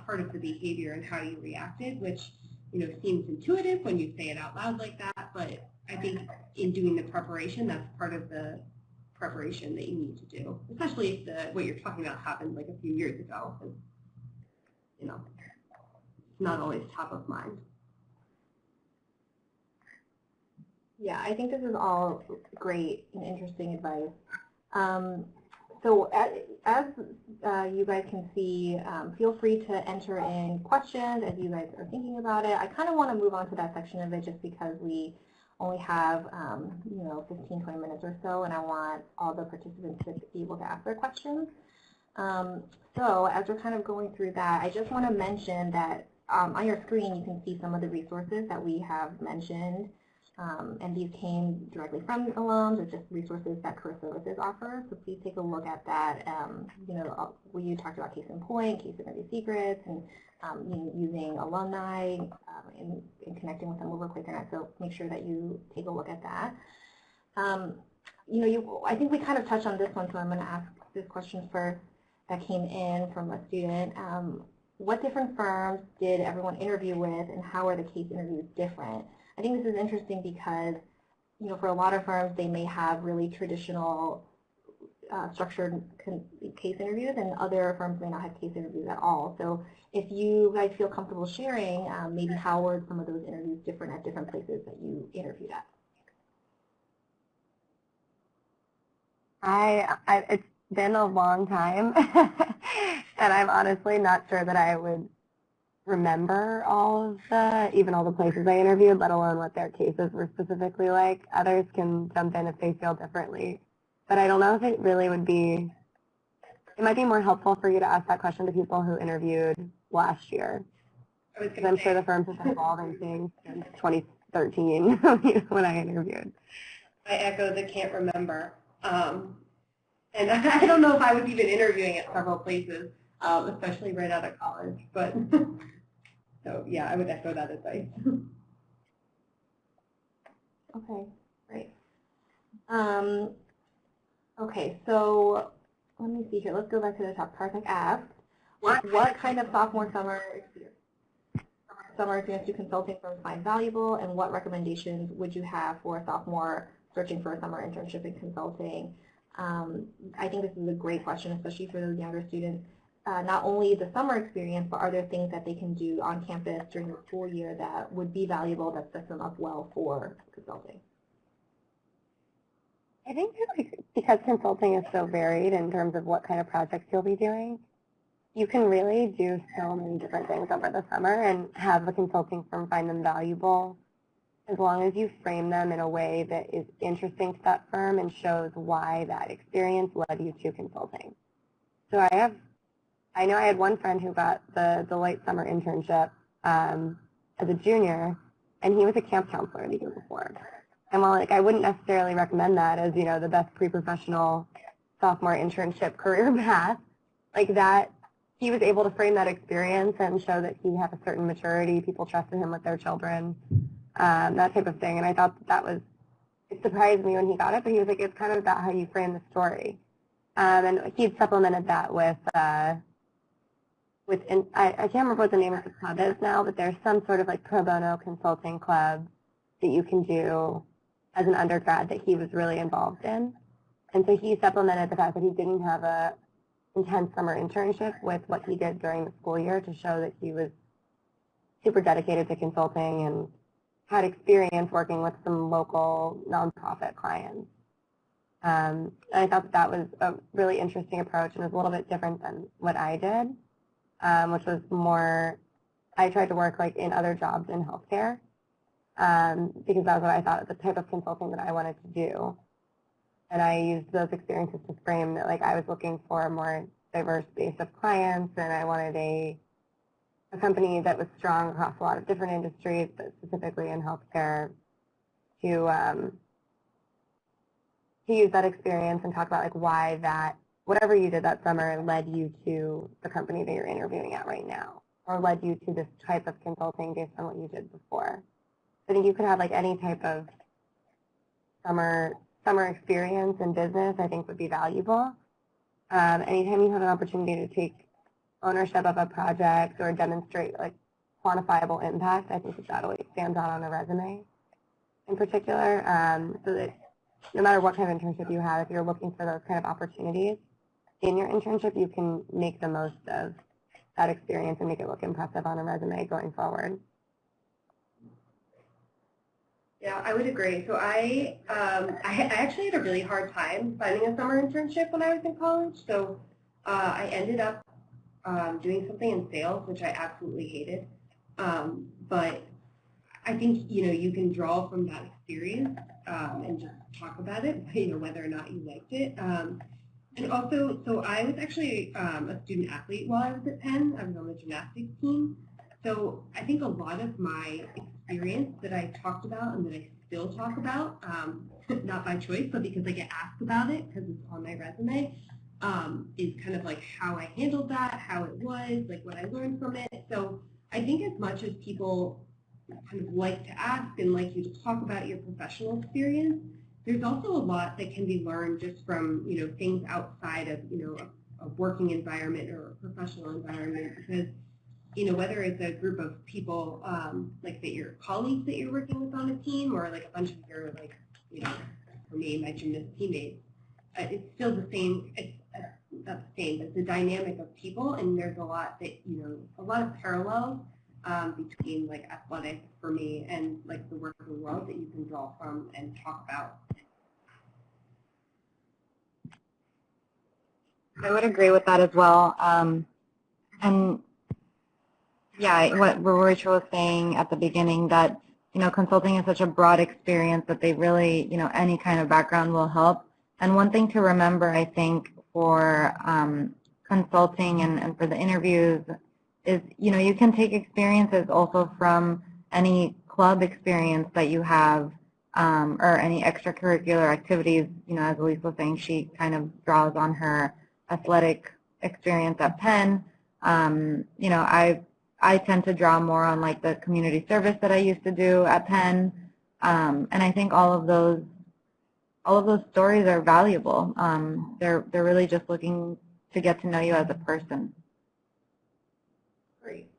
part of the behavior and how you reacted, which seems intuitive when you say it out loud like that, but I think in doing the preparation, that's part of the preparation that you need to do, especially if what you're talking about happened a few years ago. It's not always top of mind. Yeah, I think this is all great and interesting advice. So as you guys can see, feel free to enter in questions as you guys are thinking about it. I kind of want to move on to that section of it just because we only have 15, 20 minutes or so, and I want all the participants to be able to ask their questions. So as we're kind of going through that, I just want to mention that on your screen you can see some of the resources that we have mentioned. And these came directly from alums, or just resources that Career Services offers. So please take a look at that. We talked about case in point, case interview secrets, and using alumni and connecting with them over QuakerNet. So make sure that you take a look at that. I think we kind of touched on this one, so I'm going to ask this question first that came in from a student. What different firms did everyone interview with, and how are the case interviews different? I think this is interesting because, for a lot of firms, they may have really traditional structured case interviews, and other firms may not have case interviews at all. So if you guys feel comfortable sharing, maybe how were some of those interviews different at different places that you interviewed at? It's been a long time, and I'm honestly not sure that I would remember even all the places I interviewed, let alone what their cases were specifically like. Others can jump in if they feel differently. But I don't know if it really would be, it might be more helpful for you to ask that question to people who interviewed last year. Because I'm sure the firms have been evolving things since 2013 when I interviewed. I echo the can't remember. And I don't know if I was even interviewing at several places, especially right out of college, but so yeah, I would echo that advice. Okay, great. Okay, so let me see here. Let's go back to the top. Karthik asked, what kind of sophomore summer experience do consulting firms find valuable, and what recommendations would you have for a sophomore searching for a summer internship in consulting? I think this is a great question, especially for those younger students. Not only the summer experience, but are there things that they can do on campus during the school year that would be valuable, that sets them up well for consulting? I think that because consulting is so varied in terms of what kind of projects you'll be doing, you can really do so many different things over the summer and have a consulting firm find them valuable, as long as you frame them in a way that is interesting to that firm and shows why that experience led you to consulting. So I know I had one friend who got the late summer internship as a junior, and he was a camp counselor the year before. And while I wouldn't necessarily recommend that as the best pre-professional sophomore internship career path, that he was able to frame that experience and show that he had a certain maturity. People trusted him with their children, that type of thing. And I thought that was, it surprised me when he got it, but he was like, it's kind of about how you frame the story. And he'd supplemented that with I can't remember what the name of the club is now, but there's some sort of like pro bono consulting club that you can do as an undergrad that he was really involved in. And so he supplemented the fact that he didn't have a intense summer internship with what he did during the school year to show that he was super dedicated to consulting and had experience working with some local nonprofit clients. And I thought that was a really interesting approach and was a little bit different than what I did, which was more, I tried to work like in other jobs in healthcare because that was what I thought, the type of consulting that I wanted to do. And I used those experiences to frame that like I was looking for a more diverse base of clients and I wanted a company that was strong across a lot of different industries, but specifically in healthcare to use that experience and talk about like why that, whatever you did that summer led you to the company that you're interviewing at right now or led you to this type of consulting based on what you did before. I think you could have like any type of summer experience in business, I think would be valuable. Anytime you have an opportunity to take ownership of a project or demonstrate like quantifiable impact, I think that always stands out on a resume in particular. So that no matter what kind of internship you have, if you're looking for those kind of opportunities in your internship, you can make the most of that experience and make it look impressive on a resume going forward. Yeah, I would agree. So I actually had a really hard time finding a summer internship when I was in college. So I ended up doing something in sales, which I absolutely hated. But I think, you can draw from that experience and just talk about it, whether or not you liked it. And also, so I was actually a student athlete while I was at Penn. I was on the gymnastics team. So I think a lot of my experience that I talked about and that I still talk about, not by choice, but because I get asked about it because it's on my resume, is kind of like how I handled that, how it was, like what I learned from it. So I think as much as people kind of like to ask and like you to talk about your professional experience, there's also a lot that can be learned just from, things outside of, a working environment or a professional environment because whether it's a group of people like that your colleagues that you're working with on a team or like a bunch of your for me, my gymnast teammates, it's still the same. It's not the same. It's the dynamic of people, and there's a lot that a lot of parallels between like athletics for me and like the working world that you can draw from and talk about. I would agree with that as well. And yeah, what Rachel was saying at the beginning that, consulting is such a broad experience that they really, any kind of background will help. And one thing to remember, I think, for consulting and for the interviews is, you can take experiences also from any club experience that you have or any extracurricular activities. As Elise was saying, she kind of draws on her athletic experience at Penn. I tend to draw more on like the community service that I used to do at Penn, and I think all of those stories are valuable. They're really just looking to get to know you as a person. Great.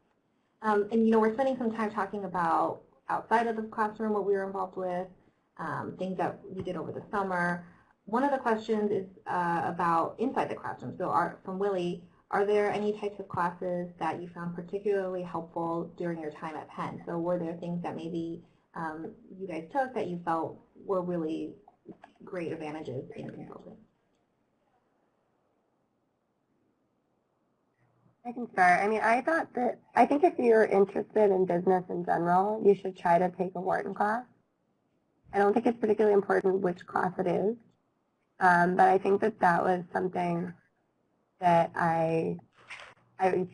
And we're spending some time talking about outside of the classroom what we were involved with, things that we did over the summer. One of the questions is about inside the classroom. So from Willie, are there any types of classes that you found particularly helpful during your time at Penn? So were there things that maybe you guys took that you felt were really great advantages in consulting? I can start. I think if you're interested in business in general, you should try to take a Wharton class. I don't think it's particularly important which class it is, but I think that was something that I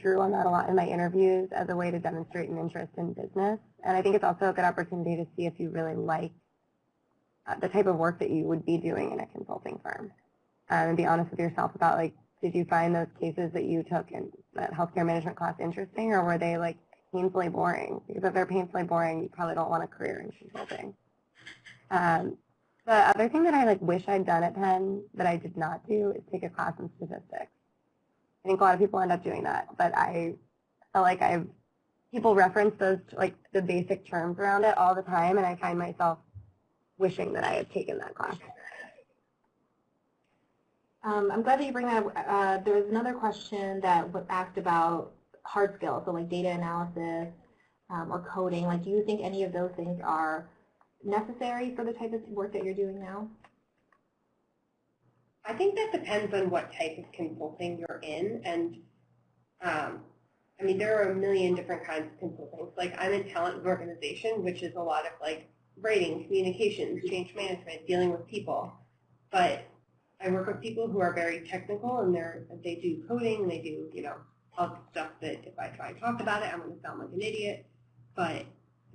drew on that a lot in my interviews as a way to demonstrate an interest in business. And I think it's also a good opportunity to see if you really like the type of work that you would be doing in a consulting firm. And be honest with yourself about like did you find those cases that you took in that healthcare management class interesting, or were they like painfully boring? Because if they're painfully boring, you probably don't want a career in consulting. The other thing that I like wish I'd done at Penn that I did not do is take a class in statistics. I think a lot of people end up doing that, but I felt like people reference those like the basic terms around it all the time, and I find myself wishing that I had taken that class. I'm glad that you bring that up. There was another question that was asked about hard skills, so like data analysis or coding. Like, do you think any of those things are necessary for the type of work that you're doing now? I think that depends on what type of consulting you're in, and I mean, there are a million different kinds of consulting. Like, I'm in talent and organization, which is a lot of like writing, communications, change management, dealing with people. But I work with people who are very technical, and they do coding, and they do, you know, all the stuff that if I try to talk about it, I'm going to sound like an idiot. But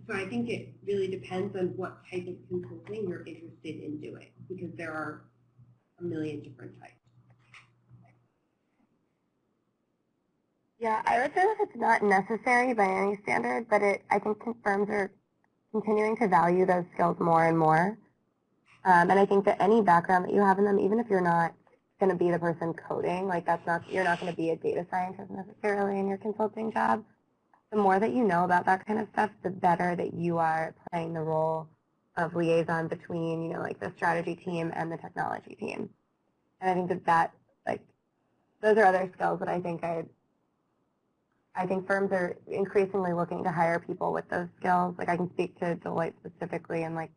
so I think it really depends on what type of consulting you're interested in doing, because there are a million different types. Yeah, I would say that it's not necessary by any standard, but I think firms are continuing to value those skills more and more. And I think that any background that you have in them, even if you're not going to be the person coding, like you're not going to be a data scientist necessarily in your consulting job, the more that you know about that kind of stuff, the better that you are playing the role of liaison between, you know, like the strategy team and the technology team. And I think that like, those are other skills that I think firms are increasingly looking to hire people with those skills. Like, I can speak to Deloitte specifically, and like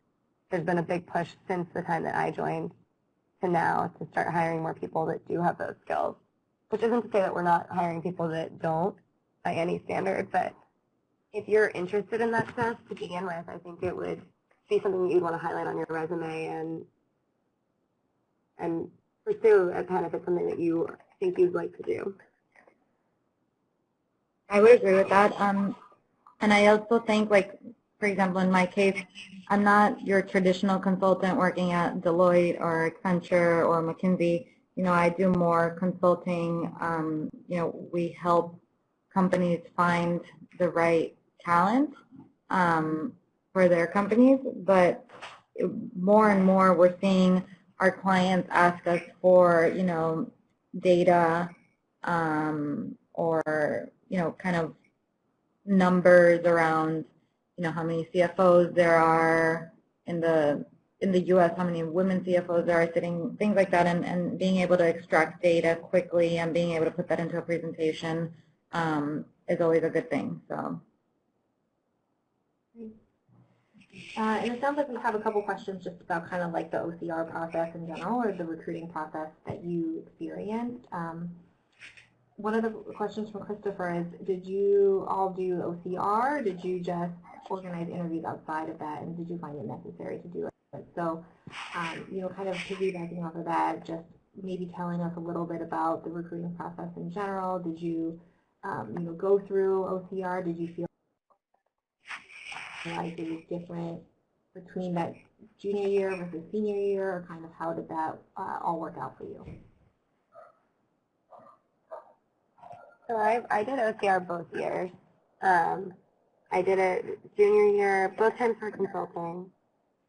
there's been a big push since the time that I joined to now to start hiring more people that do have those skills, which isn't to say that we're not hiring people that don't by any standard, but if you're interested in that stuff to begin with, I think it would be something that you'd want to highlight on your resume and pursue at Penn if it's something that you think you'd like to do. I would agree with that. And I also think, like, for example, in my case, I'm not your traditional consultant working at Deloitte or Accenture or McKinsey. You know, I do more consulting. You know, we help companies find the right talent for their companies, but more and more we're seeing our clients ask us for, you know, data or, you know, kind of numbers around, you know, how many CFOs there are in the U.S., how many women CFOs there are sitting, things like that, and being able to extract data quickly and being able to put that into a presentation is always a good thing. So. And it sounds like we have a couple questions just about kind of like the OCR process in general, or the recruiting process that you experienced. One of the questions from Christopher is, did you all do OCR, or did you just organize interviews outside of that, and did you find it necessary to do it? So, you know, kind of piggybacking off of that, just maybe telling us a little bit about the recruiting process in general. Did you, you know, go through OCR? Did you feel like it was different between that junior year versus senior year, or kind of how did that all work out for you? So I did OCR both years. I did it junior year, both times for consulting.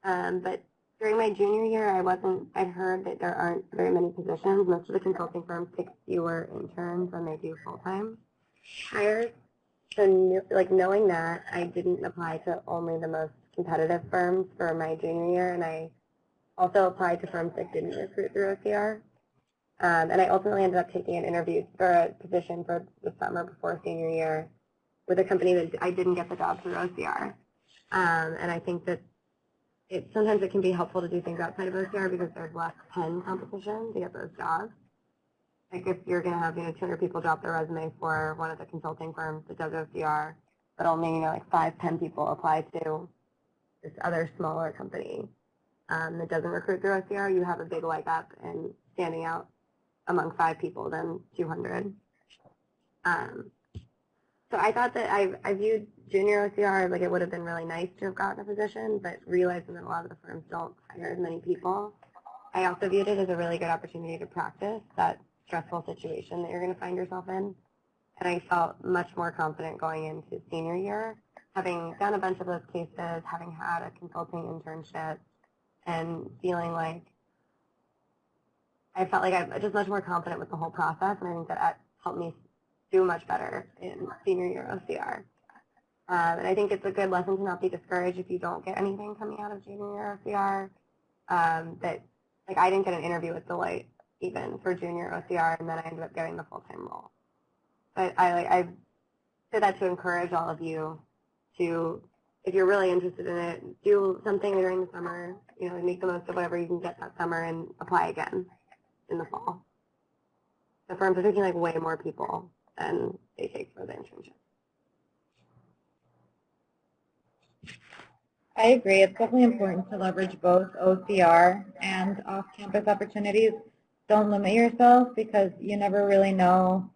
But during my junior year, I'd heard that there aren't very many positions. Most of the consulting firms take fewer interns than they do full-time hires. So like knowing that, I didn't apply to only the most competitive firms for my junior year, and I also applied to firms that didn't recruit through OCR. And I ultimately ended up taking an interview for a position for the summer before senior year with a company that I didn't get the job through OCR. And I think that sometimes it can be helpful to do things outside of OCR because there's less pen competition to get those jobs. Like if you're going to have 200 people drop their resume for one of the consulting firms that does OCR, but only like 5, 10 people apply to this other smaller company that doesn't recruit through OCR, you have a big leg up in standing out among 5 people than 200. So I thought that I viewed junior OCR like it would have been really nice to have gotten a position, but realizing that a lot of the firms don't hire as many people, I also viewed it as a really good opportunity to practice that stressful situation that you're going to find yourself in. And I felt much more confident going into senior year, having done a bunch of those cases, having had a consulting internship, and feeling like I felt like I'm just much more confident with the whole process, and I think that helped me do much better in senior year OCR. And I think it's a good lesson to not be discouraged if you don't get anything coming out of junior year OCR. That, like, I didn't get an interview with Deloitte even for junior OCR, and then I ended up getting the full-time role. But I say that to encourage all of you to, if you're really interested in it, do something during the summer, you know, make the most of whatever you can get that summer and apply again in the fall. The firms are taking like way more people than they take for the internship. I agree. It's definitely important to leverage both OCR and off-campus opportunities. Don't limit yourself because you never really know,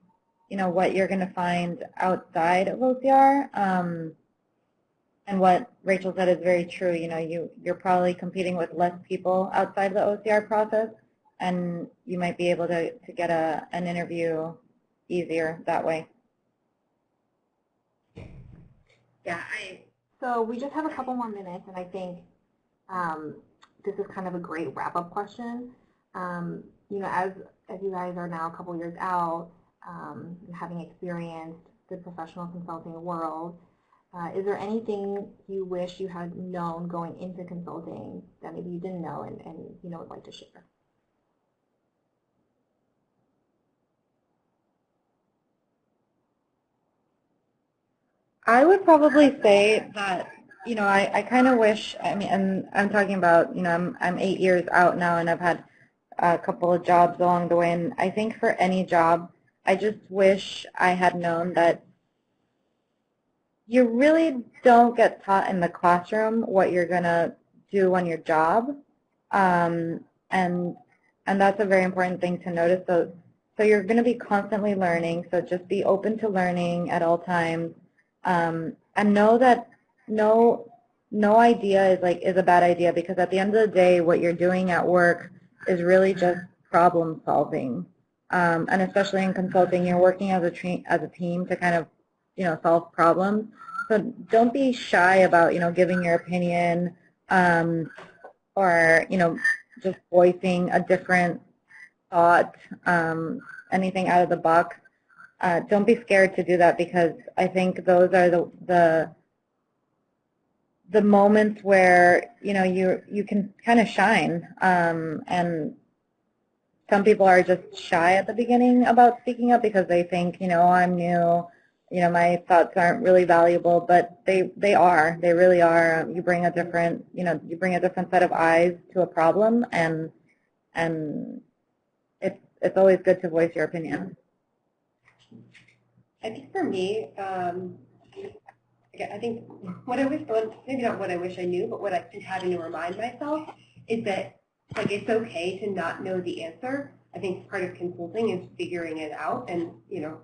you know, what you're going to find outside of OCR. And what Rachel said is very true. You know, you're probably competing with less people outside the OCR process, and you might be able to get an interview easier that way. Yeah, So we just have a couple more minutes, and I think this is kind of a great wrap-up question. You know, as you guys are now a couple years out, having experienced the professional consulting world, is there anything you wish you had known going into consulting that maybe you didn't know and you know would like to share? I would probably say that, you know, I kind of wish, I mean, and I'm talking about, you know, I'm 8 years out now and I've had a couple of jobs along the way, and I think for any job, I just wish I had known that you really don't get taught in the classroom what you're going to do on your job, and that's a very important thing to notice. So you're going to be constantly learning, so just be open to learning at all times. And know that no idea is a bad idea, because at the end of the day, what you're doing at work is really just problem solving. And especially in consulting, you're working as a team to kind of, you know, solve problems. So don't be shy about, you know, giving your opinion, or, you know, just voicing a different thought, anything out of the box. Don't be scared to do that, because I think those are the moments where, you know, you can kind of shine. And some people are just shy at the beginning about speaking up because they think, you know, I'm new, you know, my thoughts aren't really valuable, but they are. They really are. You bring a different, you know, you bring a different set of eyes to a problem, and it's always good to voice your opinion. I think for me, I think what I wish, maybe not what I wish I knew, but what I've been having to remind myself is that, like, it's okay to not know the answer. I think part of consulting is figuring it out, and, you know,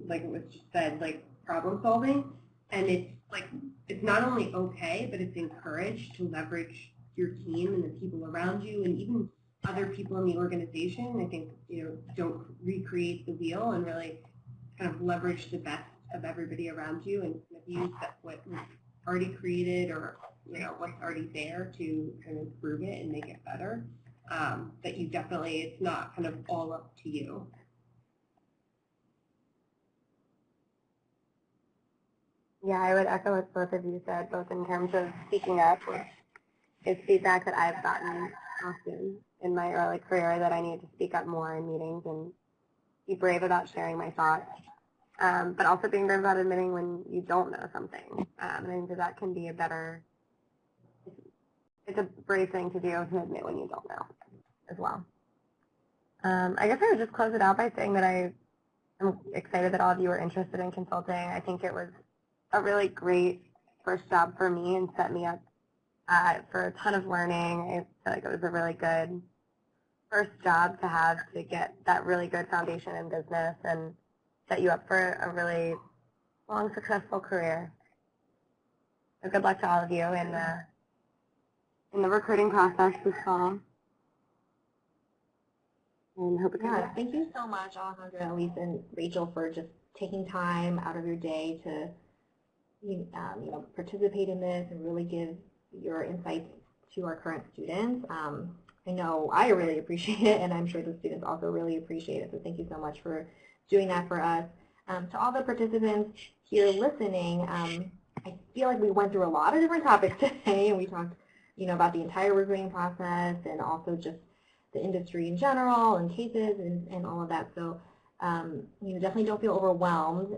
like it was just said, like, problem solving. And it's like, it's not only okay, but it's encouraged to leverage your team and the people around you, and even other people in the organization. I think, you know, don't recreate the wheel, and really kind of leverage the best of everybody around you, and kind of use what was already created, or, you know, what's already there to kind of improve it and make it better. That you definitely, it's not kind of all up to you. Yeah, I would echo what both of you said, both in terms of speaking up, which is feedback that I've gotten often in my early career, that I need to speak up more in meetings and be brave about sharing my thoughts, but also being brave about admitting when you don't know something. And I think that can be it's a brave thing to do, to admit when you don't know as well. I guess I would just close it out by saying that I'm excited that all of you are interested in consulting. I think it was a really great first job for me and set me up for a ton of learning. I feel like it was a really good first job to have, to get that really good foundation in business and set you up for a really long, successful career. So good luck to all of you in the recruiting process this fall. and hope it comes Yeah, back. thank you so much, Alejandra, Elise, and Rachel, for just taking time out of your day to participate in this and really give your insights to our current students. I know I really appreciate it, and I'm sure the students also really appreciate it, so thank you so much for doing that for us. To all the participants here listening, I feel like we went through a lot of different topics today, and we talked about the entire recruiting process and also just the industry in general and cases and all of that. So definitely don't feel overwhelmed.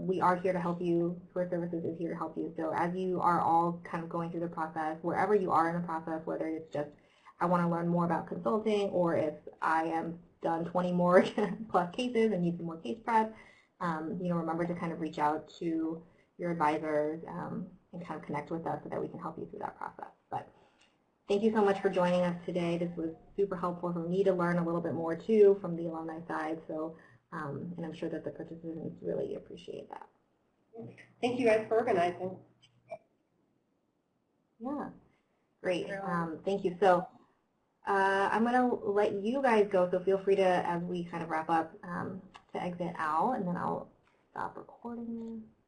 We are here to help you. Career Services is here to help you. So as you are all kind of going through the process, wherever you are in the process, whether it's just I want to learn more about consulting, or if I am done 20 more plus cases and need some more case prep, remember to kind of reach out to your advisors and kind of connect with us so that we can help you through that process. But thank you so much for joining us today. This was super helpful for me to learn a little bit more too from the alumni side. So, and I'm sure that the participants really appreciate that. Thank you guys for organizing. Yeah, great. Thank you. So I'm going to let you guys go. So feel free to, as we kind of wrap up, to exit out, and then I'll stop recording this.